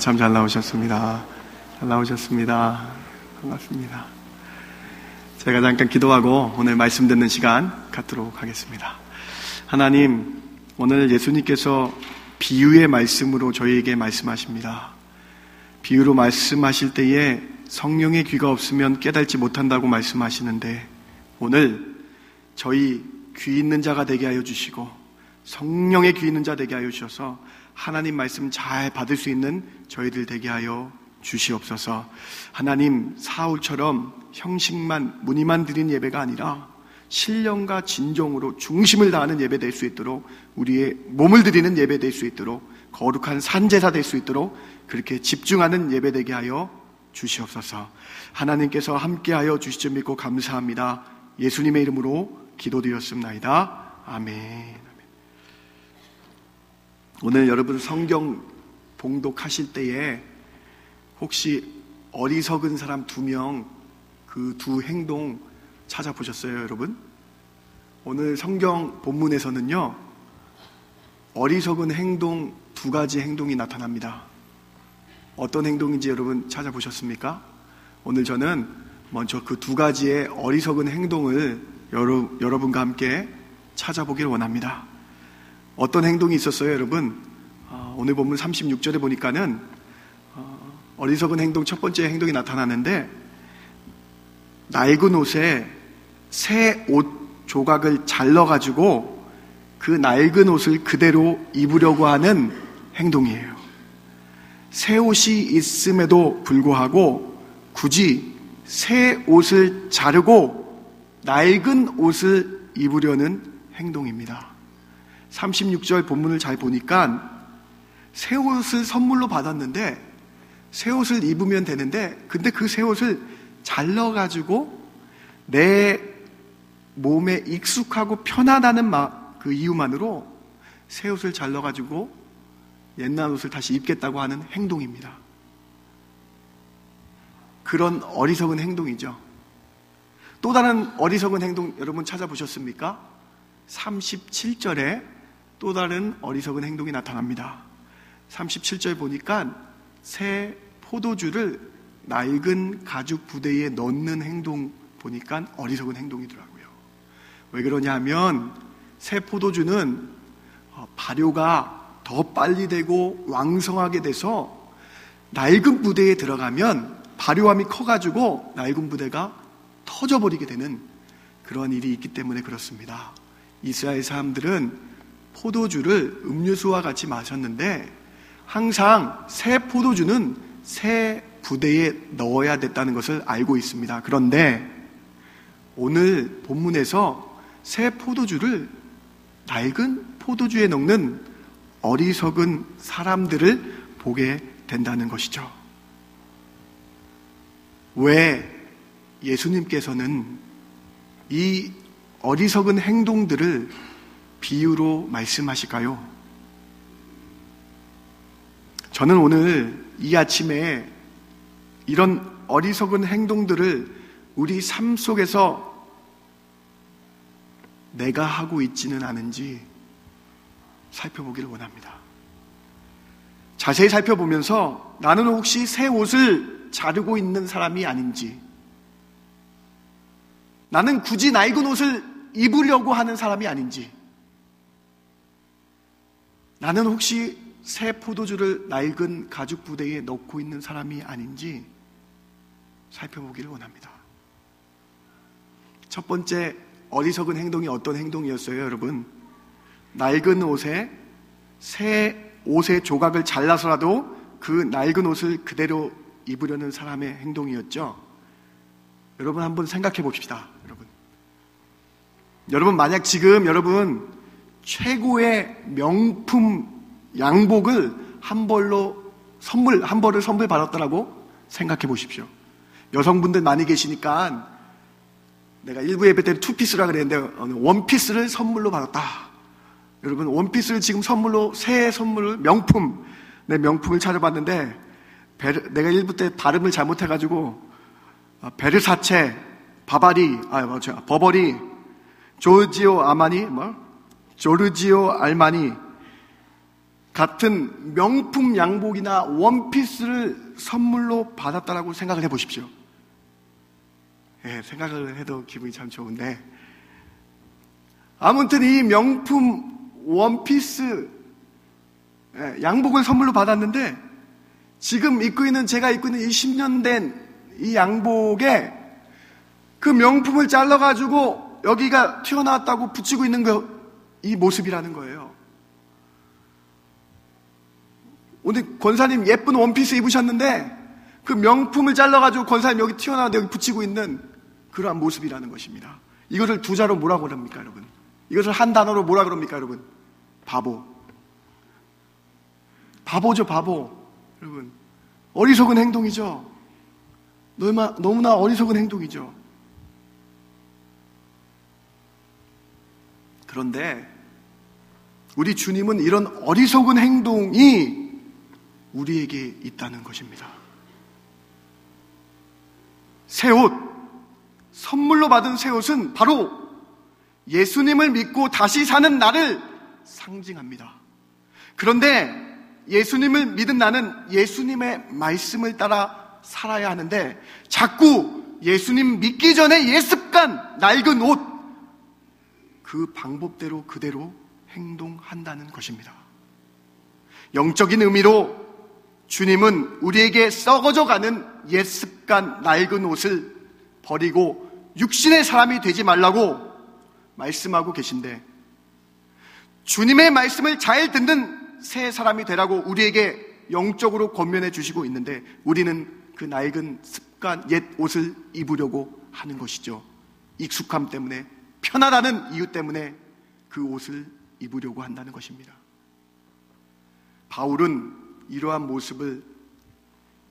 참 잘 나오셨습니다. 잘 나오셨습니다. 반갑습니다. 제가 잠깐 기도하고 오늘 말씀 듣는 시간 갖도록 하겠습니다. 하나님, 오늘 예수님께서 비유의 말씀으로 저희에게 말씀하십니다. 비유로 말씀하실 때에 성령의 귀가 없으면 깨닫지 못한다고 말씀하시는데, 오늘 저희 귀 있는 자가 되게 하여 주시고 성령의 귀 있는 자 되게 하여 주셔서 하나님 말씀 잘 받을 수 있는 저희들 되게 하여 주시옵소서. 하나님, 사울처럼 형식만 문의만 드린 예배가 아니라 신령과 진정으로 중심을 다하는 예배 될 수 있도록, 우리의 몸을 드리는 예배 될 수 있도록, 거룩한 산제사 될 수 있도록 그렇게 집중하는 예배 되게 하여 주시옵소서. 하나님께서 함께하여 주실 줄 믿고 감사합니다. 예수님의 이름으로 기도드렸습나이다. 아멘. 오늘 여러분 성경 봉독하실 때에 혹시 어리석은 사람 2명, 그 두 행동 찾아보셨어요, 여러분? 오늘 성경 본문에서는요, 어리석은 행동 2가지 행동이 나타납니다. 어떤 행동인지 여러분 찾아보셨습니까? 오늘 저는 먼저 그 2가지의 어리석은 행동을 여러분과 함께 찾아보길 원합니다. 어떤 행동이 있었어요, 여러분? 오늘 본문 36절에 보니까는 어리석은 행동 첫 번째 행동이 나타나는데, 낡은 옷에 새 옷 조각을 잘라가지고 그 낡은 옷을 그대로 입으려고 하는 행동이에요. 새 옷이 있음에도 불구하고 굳이 새 옷을 자르고 낡은 옷을 입으려는 행동입니다. 36절 본문을 잘 보니까 새 옷을 선물로 받았는데 새 옷을 입으면 되는데, 근데 그 새 옷을 잘라가지고 내 몸에 익숙하고 편안하는 그 이유만으로 새 옷을 잘라가지고 옛날 옷을 다시 입겠다고 하는 행동입니다. 그런 어리석은 행동이죠. 또 다른 어리석은 행동 여러분 찾아보셨습니까? 37절에 또 다른 어리석은 행동이 나타납니다. 37절 보니까 새 포도주를 낡은 가죽 부대에 넣는 행동 보니까 어리석은 행동이더라고요. 왜 그러냐 하면 새 포도주는 발효가 더 빨리 되고 왕성하게 돼서 낡은 부대에 들어가면 발효함이 커가지고 낡은 부대가 터져버리게 되는 그런 일이 있기 때문에 그렇습니다. 이스라엘 사람들은 포도주를 음료수와 같이 마셨는데 항상 새 포도주는 새 부대에 넣어야 됐다는 것을 알고 있습니다. 그런데 오늘 본문에서 새 포도주를 낡은 포도주에 넣는 어리석은 사람들을 보게 된다는 것이죠. 왜 예수님께서는 이 어리석은 행동들을 비유로 말씀하실까요? 저는 오늘 이 아침에 이런 어리석은 행동들을 우리 삶 속에서 내가 하고 있지는 않은지 살펴보기를 원합니다. 자세히 살펴보면서 나는 혹시 새 옷을 자르고 있는 사람이 아닌지, 나는 굳이 낡은 옷을 입으려고 하는 사람이 아닌지, 나는 혹시 새 포도주를 낡은 가죽 부대에 넣고 있는 사람이 아닌지 살펴보기를 원합니다. 첫 번째 어리석은 행동이 어떤 행동이었어요, 여러분? 낡은 옷에 새 옷의 조각을 잘라서라도 그 낡은 옷을 그대로 입으려는 사람의 행동이었죠. 여러분 한번 생각해 봅시다. 여러분 만약 지금 여러분 최고의 명품 양복을 한 벌을 선물 받았다라고 생각해 보십시오. 여성분들 많이 계시니까 내가 일부 예배 때는 투피스라 그랬는데 원피스를 선물로 받았다. 여러분 원피스를 지금 선물로 새 선물을 내 명품을 찾아봤는데 내가 일부 때 발음을 잘못해가지고 베르사체, 버버리, 조르지오 아마니, 조르지오 알마니, 같은 명품 양복이나 원피스를 선물로 받았다라고 생각을 해보십시오. 예, 생각을 해도 기분이 참 좋은데, 아무튼 이 명품 원피스 양복을 선물로 받았는데, 지금 제가 입고 있는 이 10년 된 이 양복에 그 명품을 잘라가지고 여기가 튀어나왔다고 붙이고 있는 이 모습이라는 거예요. 오늘 권사님 예쁜 원피스 입으셨는데 그 명품을 잘라가지고 권사님 여기 튀어나왔는데 여기 붙이고 있는 그러한 모습이라는 것입니다. 이것을 두 자로 뭐라고 그럽니까, 여러분? 이것을 한 단어로 뭐라 그럽니까, 여러분? 바보. 바보죠, 바보. 여러분, 어리석은 행동이죠. 너무나 어리석은 행동이죠. 그런데 우리 주님은 이런 어리석은 행동이 우리에게 있다는 것입니다. 새 옷, 선물로 받은 새 옷은 바로 예수님을 믿고 다시 사는 나를 상징합니다. 그런데 예수님을 믿은 나는 예수님의 말씀을 따라 살아야 하는데 자꾸 예수님 믿기 전에 예습관, 낡은 옷, 그 방법대로 그대로 행동한다는 것입니다. 영적인 의미로 주님은 우리에게 썩어져가는 옛습관, 낡은 옷을 버리고 육신의 사람이 되지 말라고 말씀하고 계신데, 주님의 말씀을 잘 듣는 새 사람이 되라고 우리에게 영적으로 권면해 주시고 있는데, 우리는 그 낡은 습관, 옛 옷을 입으려고 하는 것이죠. 익숙함 때문에, 편하다는 이유 때문에 그 옷을 입으려고 한다는 것입니다. 바울은 이러한 모습을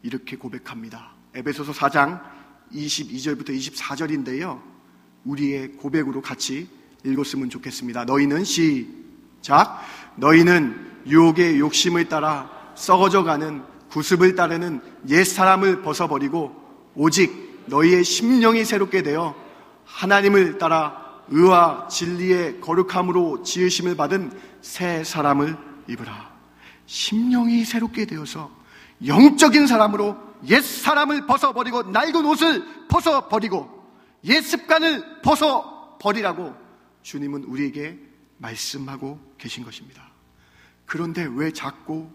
이렇게 고백합니다. 에베소서 4장 22절부터 24절인데요. 우리의 고백으로 같이 읽었으면 좋겠습니다. 너희는 시작. 너희는 유혹의 욕심을 따라 썩어져가는 구습을 따르는 옛사람을 벗어버리고 오직 너희의 심령이 새롭게 되어 하나님을 따라 의와 진리의 거룩함으로 지으심을 받은 새 사람을 입으라. 심령이 새롭게 되어서 영적인 사람으로 옛사람을 벗어버리고 낡은 옷을 벗어버리고 옛 습관을 벗어버리라고 주님은 우리에게 말씀하고 계신 것입니다. 그런데 왜 자꾸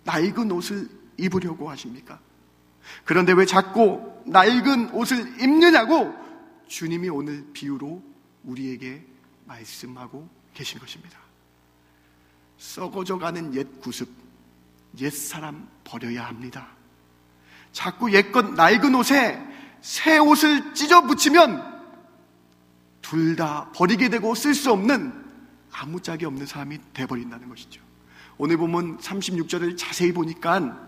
낡은 옷을 입으려고 하십니까? 그런데 왜 자꾸 낡은 옷을 입느냐고 주님이 오늘 비유로 우리에게 말씀하고 계신 것입니다. 썩어져가는 옛 구습, 옛사람 버려야 합니다. 자꾸 옛것 낡은 옷에 새 옷을 찢어 붙이면 둘 다 버리게 되고 쓸 수 없는 아무짝에 없는 사람이 돼버린다는 것이죠. 오늘 보면 36절을 자세히 보니까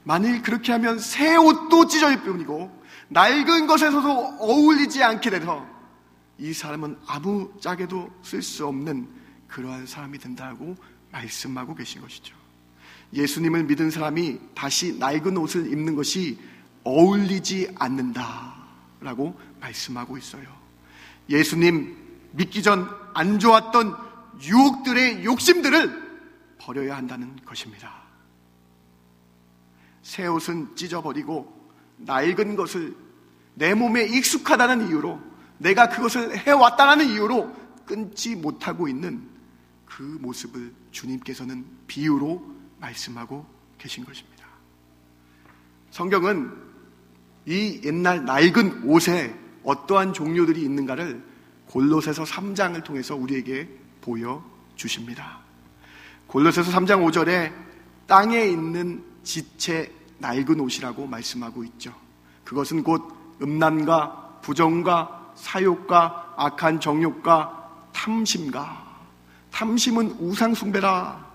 만일 그렇게 하면 새 옷도 찢어 입히고 낡은 것에서도 어울리지 않게 돼서 이 사람은 아무짝에도 쓸 수 없는 그러한 사람이 된다고 말씀하고 계신 것이죠. 예수님을 믿은 사람이 다시 낡은 옷을 입는 것이 어울리지 않는다라고 말씀하고 있어요. 예수님 믿기 전 안 좋았던 유혹들의 욕심들을 버려야 한다는 것입니다. 새 옷은 찢어버리고 낡은 것을 내 몸에 익숙하다는 이유로, 내가 그것을 해왔다는 이유로 끊지 못하고 있는 그 모습을 주님께서는 비유로 말씀하고 계신 것입니다. 성경은 이 옛날 낡은 옷에 어떠한 종류들이 있는가를 골로새서 3장을 통해서 우리에게 보여주십니다. 골로새서 3장 5절에 땅에 있는 지체 낡은 옷이라고 말씀하고 있죠. 그것은 곧 음란과 부정과 사욕과 악한 정욕과 탐심은 우상숭배라.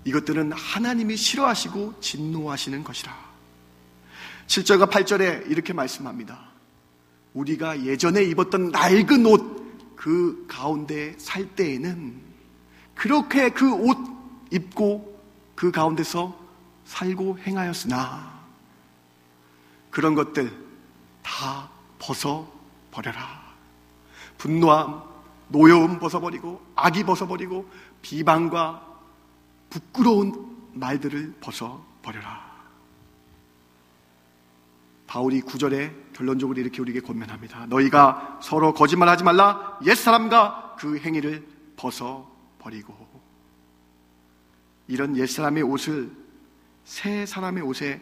이것들은 하나님이 싫어하시고 진노하시는 것이라. 7절과 8절에 이렇게 말씀합니다. 우리가 예전에 입었던 낡은 옷 그 가운데 살 때에는 그렇게 그 옷 입고 그 가운데서 살고 행하였으나 그런 것들 다 벗어버려라. 분노함, 노여움 벗어버리고 악이 벗어버리고 비방과 부끄러운 말들을 벗어버려라. 바울이 9절에 결론적으로 이렇게 우리에게 권면합니다. 너희가 서로 거짓말하지 말라. 옛사람과 그 행위를 벗어버리고. 이런 옛사람의 옷을 새 사람의 옷에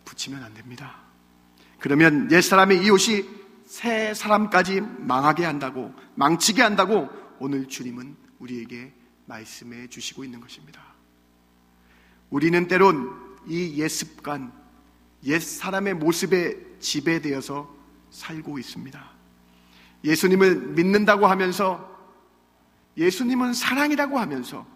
붙이면 안 됩니다. 그러면 옛사람의 이 옷이 새 사람까지 망하게 한다고, 망치게 한다고 오늘 주님은 우리에게 말씀해 주시고 있는 것입니다. 우리는 때론 이 옛 습관, 옛 사람의 모습에 지배되어서 살고 있습니다. 예수님을 믿는다고 하면서, 예수님은 사랑이라고 하면서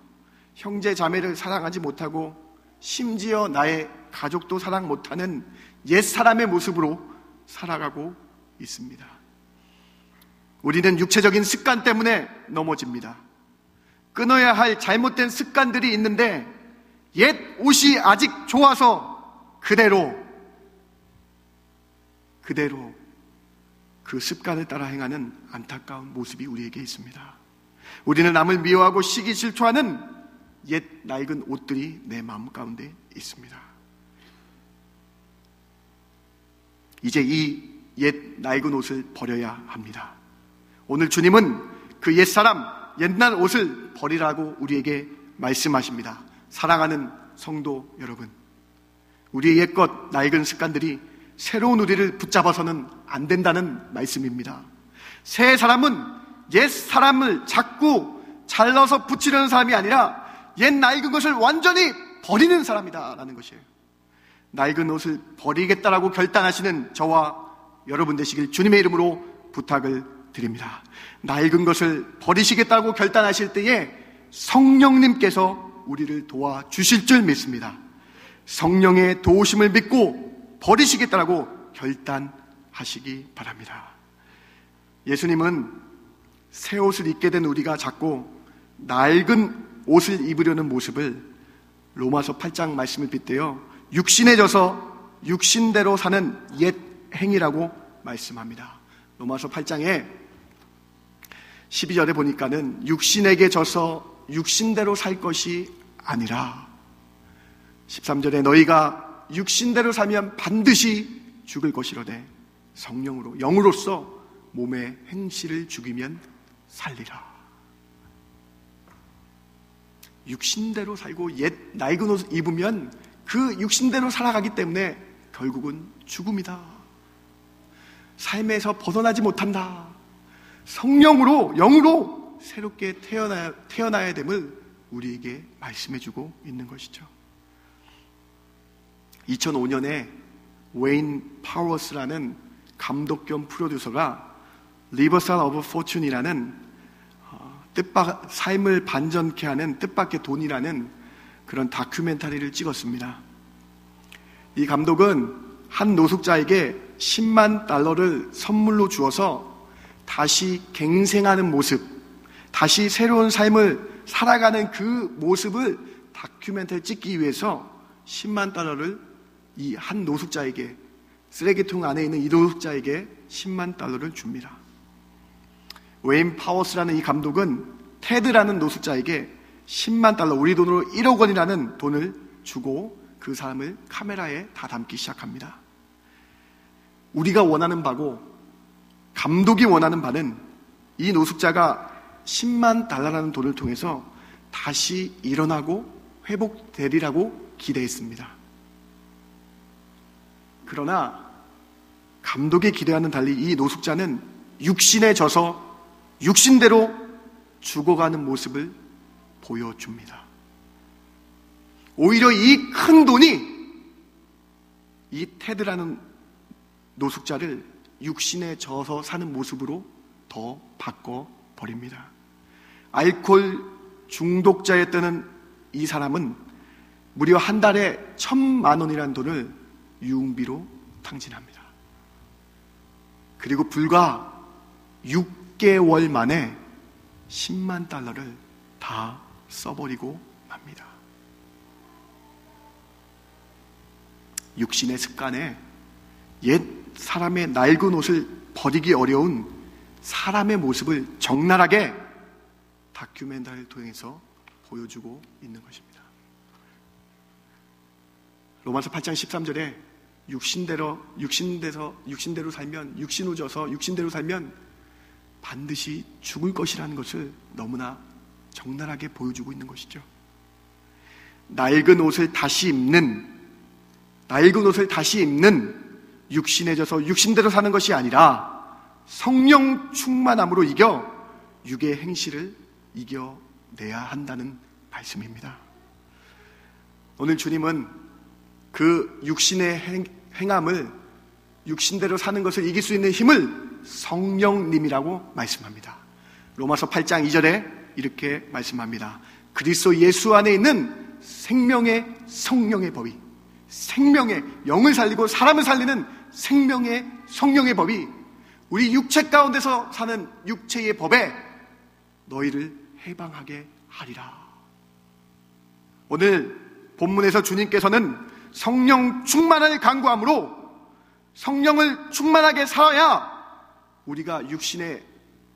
형제 자매를 사랑하지 못하고 심지어 나의 가족도 사랑 못하는 옛 사람의 모습으로 살아가고 있습니다. 우리는 육체적인 습관 때문에 넘어집니다. 끊어야 할 잘못된 습관들이 있는데 옛 옷이 아직 좋아서 그대로 그 습관을 따라 행하는 안타까운 모습이 우리에게 있습니다. 우리는 남을 미워하고 시기 질투하는 옛 낡은 옷들이 내 마음 가운데 있습니다. 이제 이 옛 낡은 옷을 버려야 합니다. 오늘 주님은 그 옛사람, 옛날 옷을 버리라고 우리에게 말씀하십니다. 사랑하는 성도 여러분, 우리의 옛것 낡은 습관들이 새로운 우리를 붙잡아서는 안 된다는 말씀입니다. 새 사람은 옛 사람을 자꾸 잘라서 붙이려는 사람이 아니라 옛 낡은 것을 완전히 버리는 사람이다 라는 것이에요. 낡은 옷을 버리겠다라고 결단하시는 저와 여러분 되시길 주님의 이름으로 부탁을 드립니다. 낡은 것을 버리시겠다고 결단하실 때에 성령님께서 우리를 도와주실 줄 믿습니다. 성령의 도우심을 믿고 버리시겠다라고 결단하시기 바랍니다. 예수님은 새 옷을 입게 된 우리가 자꾸 낡은 옷을 입으려는 모습을 로마서 8장 말씀을 빗대어 육신에 져서 육신대로 사는 옛 행위라고 말씀합니다. 로마서 8장에 12절에 보니까는 육신에게 져서 육신대로 살 것이 아니라 13절에 너희가 육신대로 살면 반드시 죽을 것이로되 성령으로 영으로서 몸의 행실을 죽이면 살리라. 육신대로 살고 옛 낡은 옷을 입으면 그 육신대로 살아가기 때문에 결국은 죽음이다. 삶에서 벗어나지 못한다. 성령으로, 영으로 새롭게 태어나야 됨을 우리에게 말씀해주고 있는 것이죠. 2005년에 웨인 파워스라는 감독 겸 프로듀서가 리버살 오브 포춘이라는 삶을 반전케 하는 뜻밖의 돈이라는 그런 다큐멘터리를 찍었습니다. 이 감독은 한 노숙자에게 10만 달러를 선물로 주어서 다시 갱생하는 모습, 다시 새로운 삶을 살아가는 그 모습을 다큐멘터리 찍기 위해서 10만 달러를 이 한 노숙자에게, 쓰레기통 안에 있는 이 노숙자에게 10만 달러를 줍니다. 웨인 파워스라는 이 감독은 테드라는 노숙자에게 10만 달러, 우리 돈으로 1억 원이라는 돈을 주고 그 사람을 카메라에 다 담기 시작합니다. 우리가 원하는 바고 감독이 원하는 바는 이 노숙자가 10만 달러라는 돈을 통해서 다시 일어나고 회복되리라고 기대했습니다. 그러나 감독의 기대와는 달리 이 노숙자는 육신에 져서 육신대로 죽어가는 모습을 보여줍니다. 오히려 이 큰 돈이 이 테드라는 노숙자를 육신에 져서 사는 모습으로 더 바꿔버립니다. 알코올 중독자였던 이 사람은 무려 한 달에 1,000만 원이라는 돈을 유흥비로 탕진합니다. 그리고 불과 6개월 만에 10만 달러를 다 써버리고 맙니다. 육신의 습관에 옛 사람의 낡은 옷을 버리기 어려운 사람의 모습을 적나라하게 다큐멘터리를 통해서 보여주고 있는 것입니다. 로마서 8장 13절에 육신대로 살면, 육신대로 살면 반드시 죽을 것이라는 것을 너무나 적나라하게 보여주고 있는 것이죠. 낡은 옷을 다시 입는 육신에 져서 육신대로 사는 것이 아니라 성령 충만함으로 이겨 육의 행실을 이겨내야 한다는 말씀입니다. 오늘 주님은 그 육신의 행함을, 육신대로 사는 것을 이길 수 있는 힘을 성령님이라고 말씀합니다. 로마서 8장 2절에 이렇게 말씀합니다. 그리스도 예수 안에 있는 생명의 성령의 법이, 생명의, 영을 살리고 사람을 살리는 생명의 성령의 법이 우리 육체 가운데서 사는 육체의 법에 너희를 해방하게 하리라. 오늘 본문에서 주님께서는 성령 충만을 간구함으로 성령을 충만하게 살아야 우리가 육신에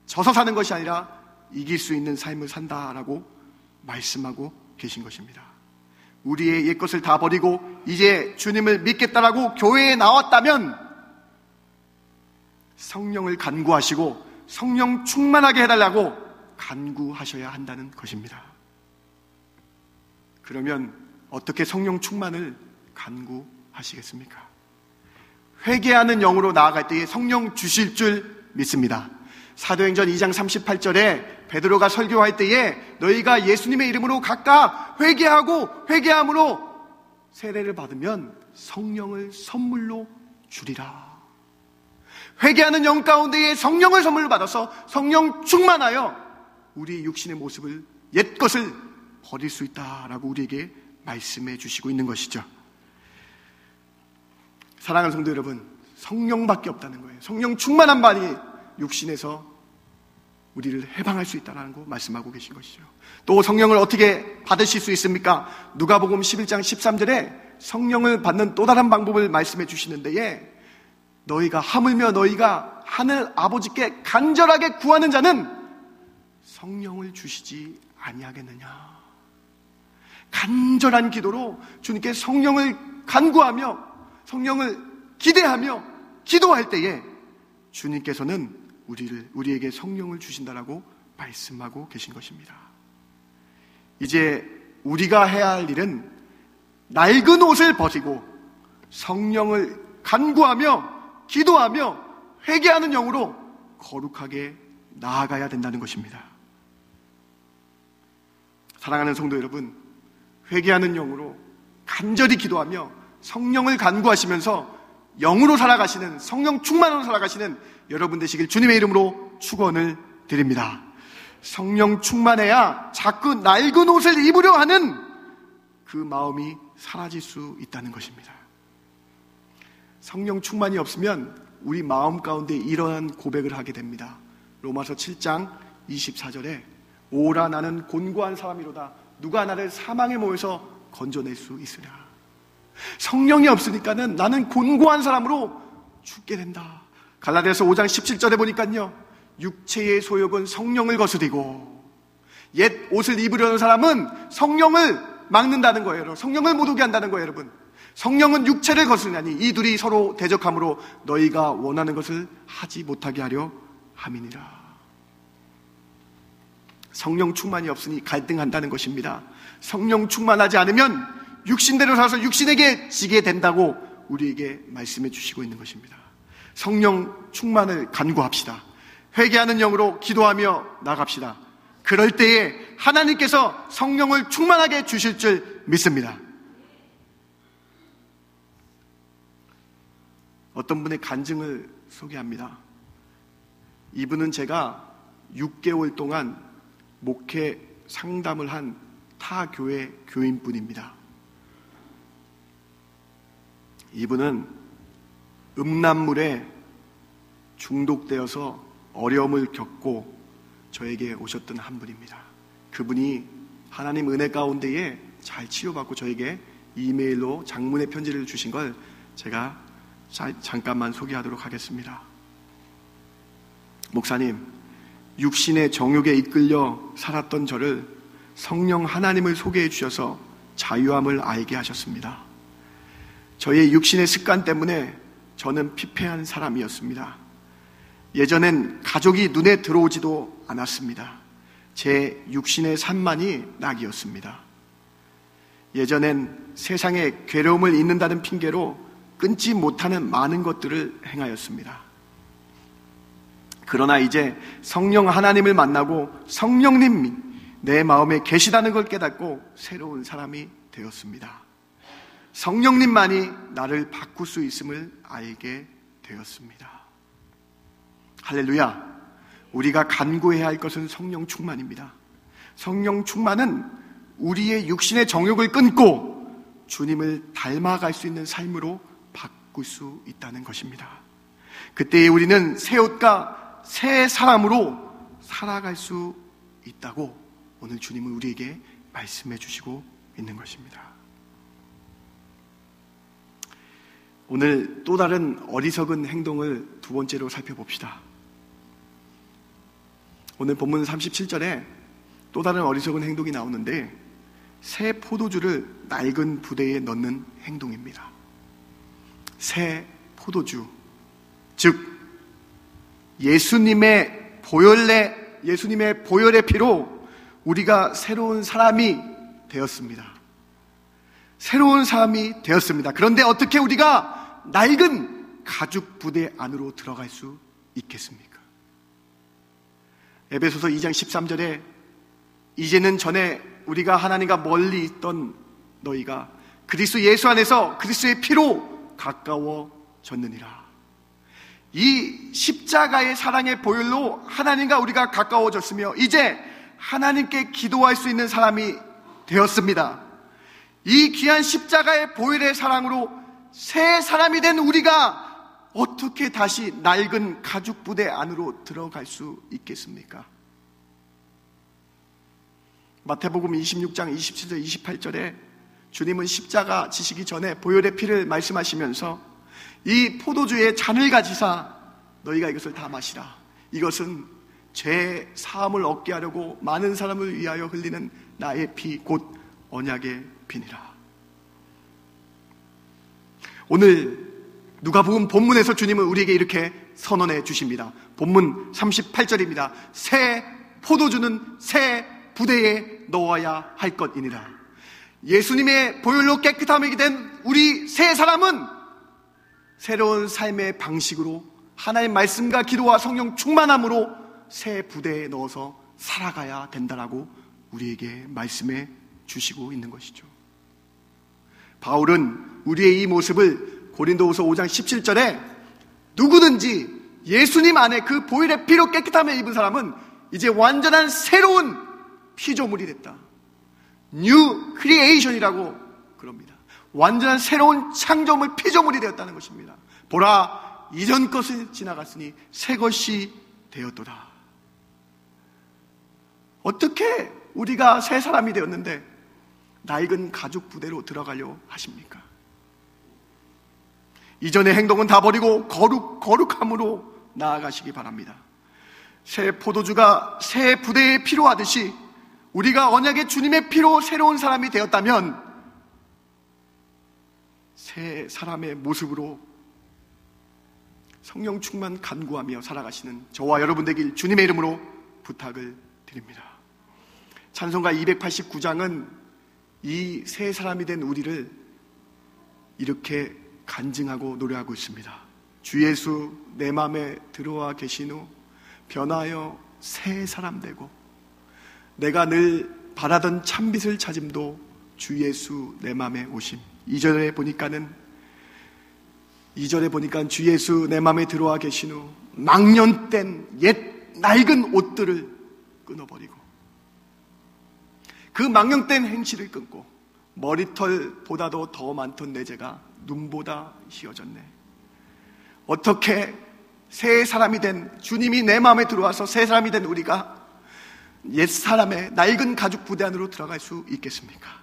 져서 사는 것이 아니라 이길 수 있는 삶을 산다라고 말씀하고 계신 것입니다. 우리의 옛것을 다 버리고 이제 주님을 믿겠다라고 교회에 나왔다면 성령을 간구하시고 성령 충만하게 해달라고 간구하셔야 한다는 것입니다. 그러면 어떻게 성령 충만을 간구하시겠습니까? 회개하는 영으로 나아갈 때에 성령 주실 줄 믿습니다. 사도행전 2장 38절에 베드로가 설교할 때에 너희가 예수님의 이름으로 각각 회개함으로 세례를 받으면 성령을 선물로 주리라. 회개하는 영 가운데에 성령을 선물로 받아서 성령 충만하여 우리 육신의 모습을, 옛것을 버릴 수 있다라고 우리에게 말씀해 주시고 있는 것이죠. 사랑하는 성도 여러분, 성령밖에 없다는 거예요. 성령 충만한 바니 육신에서 우리를 해방할 수 있다는 거 말씀하고 계신 것이죠. 또 성령을 어떻게 받으실 수 있습니까? 누가복음 11장 13절에 성령을 받는 또 다른 방법을 말씀해 주시는데에 너희가 하물며 너희가 하늘 아버지께 간절하게 구하는 자는 성령을 주시지 아니하겠느냐. 간절한 기도로 주님께 성령을 간구하며 성령을 기대하며 기도할 때에 주님께서는 우리에게 성령을 주신다라고 말씀하고 계신 것입니다. 이제 우리가 해야 할 일은 낡은 옷을 벗고 성령을 간구하며 기도하며 회개하는 영으로 거룩하게 나아가야 된다는 것입니다. 사랑하는 성도 여러분, 회개하는 영으로 간절히 기도하며 성령을 간구하시면서 영으로 살아가시는, 성령 충만으로 살아가시는 여러분 되시길 주님의 이름으로 축원을 드립니다. 성령 충만해야 자꾸 낡은 옷을 입으려 하는 그 마음이 사라질 수 있다는 것입니다. 성령 충만이 없으면 우리 마음 가운데 이러한 고백을 하게 됩니다. 로마서 7장 24절에 오라 나는 곤고한 사람이로다. 누가 나를 사망의 몸에서 건져낼 수 있으랴. 성령이 없으니까는 나는 곤고한 사람으로 죽게 된다. 갈라디아서 5장 17절에 보니까요, 육체의 소욕은 성령을 거스리고 옛 옷을 입으려는 사람은 성령을 막는다는 거예요. 성령을 못 오게 한다는 거예요. 여러분, 성령은 육체를 거스르나니 이 둘이 서로 대적함으로 너희가 원하는 것을 하지 못하게 하려 함이니라. 성령 충만이 없으니 갈등한다는 것입니다. 성령 충만하지 않으면 육신대로 살아서 육신에게 지게 된다고 우리에게 말씀해 주시고 있는 것입니다. 성령 충만을 간구합시다. 회개하는 영으로 기도하며 나갑시다. 그럴 때에 하나님께서 성령을 충만하게 주실 줄 믿습니다. 어떤 분의 간증을 소개합니다. 이분은 제가 6개월 동안 목회 상담을 한 타 교회 교인분입니다. 이분은 음란물에 중독되어서 어려움을 겪고 저에게 오셨던 한 분입니다. 그분이 하나님 은혜 가운데에 잘 치료받고 저에게 이메일로 장문의 편지를 주신 걸 제가 잠깐만 소개하도록 하겠습니다. 목사님, 육신의 정욕에 이끌려 살았던 저를 성령 하나님을 소개해 주셔서 자유함을 알게 하셨습니다. 저의 육신의 습관 때문에 저는 피폐한 사람이었습니다. 예전엔 가족이 눈에 들어오지도 않았습니다. 제 육신의 산만이 낙이었습니다. 예전엔 세상에 괴로움을 잊는다는 핑계로 끊지 못하는 많은 것들을 행하였습니다. 그러나 이제 성령 하나님을 만나고 성령님이 내 마음에 계시다는 걸 깨닫고 새로운 사람이 되었습니다. 성령님만이 나를 바꿀 수 있음을 알게 되었습니다. 할렐루야! 우리가 간구해야 할 것은 성령 충만입니다. 성령 충만은 우리의 육신의 정욕을 끊고 주님을 닮아갈 수 있는 삶으로 바꿀 수 있다는 것입니다. 그때에 우리는 새 옷과 새 사람으로 살아갈 수 있다고 오늘 주님은 우리에게 말씀해 주시고 있는 것입니다. 오늘 또 다른 어리석은 행동을 두 번째로 살펴봅시다. 오늘 본문 37절에 또 다른 어리석은 행동이 나오는데 새 포도주를 낡은 부대에 넣는 행동입니다. 새 포도주, 즉 예수님의 보혈의 피로 우리가 새로운 사람이 되었습니다. 새로운 사람이 되었습니다. 그런데 어떻게 우리가 낡은 가죽 부대 안으로 들어갈 수 있겠습니까? 에베소서 2장 13절에 이제는 전에 우리가 하나님과 멀리 있던 너희가 그리스도 예수 안에서 그리스도의 피로 가까워졌느니라. 이 십자가의 사랑의 보혈로 하나님과 우리가 가까워졌으며 이제 하나님께 기도할 수 있는 사람이 되었습니다. 이 귀한 십자가의 보혈의 사랑으로 새 사람이 된 우리가 어떻게 다시 낡은 가죽 부대 안으로 들어갈 수 있겠습니까? 마태복음 26장 27절 28절에 주님은 십자가 지시기 전에 보혈의 피를 말씀하시면서 이 포도주의 잔을 가지사 너희가 이것을 다 마시라. 이것은 죄 사함을 얻게 하려고 많은 사람을 위하여 흘리는 나의 피 곧 언약의 피니라. 오늘 누가복음 본문에서 주님은 우리에게 이렇게 선언해 주십니다. 본문 38절입니다. 새 포도주는 새 부대에 넣어야 할 것이니라. 예수님의 보혈로 깨끗함이 된 우리 새 사람은 새로운 삶의 방식으로 하나님의 말씀과 기도와 성령 충만함으로 새 부대에 넣어서 살아가야 된다라고 우리에게 말씀해 주시고 있는 것이죠. 바울은 우리의 이 모습을 고린도후서 5장 17절에 누구든지 예수님 안에 그 보혈의 피로 깨끗함을 입은 사람은 이제 완전한 새로운 피조물이 됐다. 뉴 크리에이션이라고 그럽니다. 완전한 새로운 창조물, 피조물이 되었다는 것입니다. 보라, 이전 것은 지나갔으니 새 것이 되었도다. 어떻게 우리가 새 사람이 되었는데 낡은 가죽 부대로 들어가려 하십니까? 이전의 행동은 다 버리고 거룩함으로 나아가시기 바랍니다. 새 포도주가 새 부대에 피로 하듯이 우리가 언약의 주님의 피로 새로운 사람이 되었다면 새 사람의 모습으로 성령 충만 간구하며 살아가시는 저와 여러분 되길 주님의 이름으로 부탁을 드립니다. 찬송가 289장은 이 새 사람이 된 우리를 이렇게 간증하고 노래하고 있습니다. 주 예수 내 맘에 들어와 계신 후 변하여 새 사람 되고 내가 늘 바라던 참빛을 찾음도 주 예수 내 맘에 오심. 2절에 보니까 주 예수 내 맘에 들어와 계신 후 망년된 옛 낡은 옷들을 끊어버리고 그 망령된 행실을 끊고 머리털보다도 더 많던 내 죄가 눈보다 희어졌네. 어떻게 새 사람이 된 주님이 내 마음에 들어와서 새 사람이 된 우리가 옛 사람의 낡은 가죽 부대 안으로 들어갈 수 있겠습니까?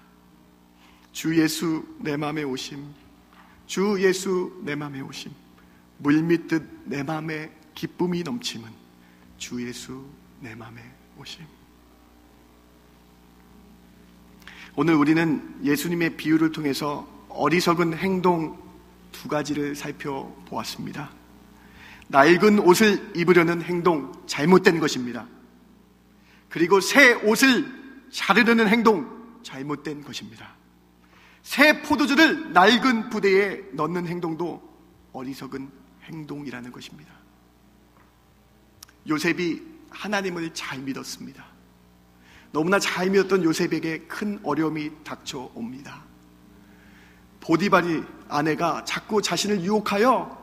주 예수 내 마음에 오심, 주 예수 내 마음에 오심, 물밀듯 내 마음에 기쁨이 넘침은 주 예수 내 마음에 오심. 오늘 우리는 예수님의 비유를 통해서 어리석은 행동 두 가지를 살펴보았습니다. 낡은 옷을 입으려는 행동, 잘못된 것입니다. 그리고 새 옷을 자르려는 행동, 잘못된 것입니다. 새 포도주를 낡은 부대에 넣는 행동도 어리석은 행동이라는 것입니다. 요셉이 하나님을 잘 믿었습니다. 너무나 잘 믿었던 요셉에게 큰 어려움이 닥쳐옵니다. 보디발이 아내가 자꾸 자신을 유혹하여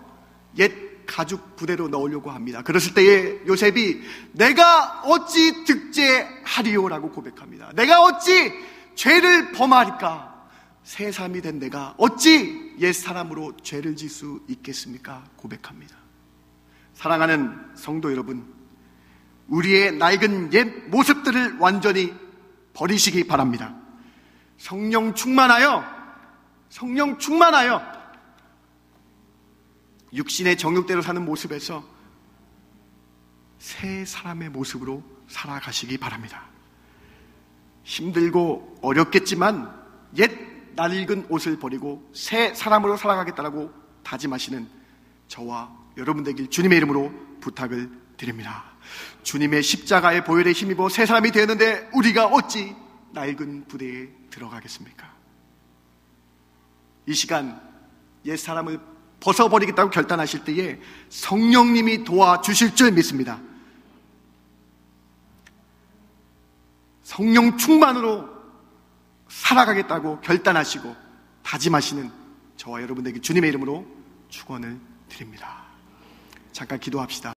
옛 가죽 부대로 넣으려고 합니다. 그랬을 때에 요셉이 내가 어찌 득죄하리오라고 고백합니다. 내가 어찌 죄를 범하리까? 새 사람이 된 내가 어찌 옛 사람으로 죄를 질 수 있겠습니까? 고백합니다. 사랑하는 성도 여러분, 우리의 낡은 옛 모습들을 완전히 버리시기 바랍니다. 성령 충만하여 육신의 정욕대로 사는 모습에서 새 사람의 모습으로 살아가시기 바랍니다. 힘들고 어렵겠지만 옛 낡은 옷을 버리고 새 사람으로 살아가겠다라고 다짐하시는 저와 여러분 되길 주님의 이름으로 부탁을 드립니다. 주님의 십자가의 보혈에 힘입어 새 사람이 되었는데 우리가 어찌 낡은 부대에 들어가겠습니까? 이 시간 옛 사람을 벗어버리겠다고 결단하실 때에 성령님이 도와주실 줄 믿습니다. 성령 충만으로 살아가겠다고 결단하시고 다짐하시는 저와 여러분에게 주님의 이름으로 축원을 드립니다. 잠깐 기도합시다.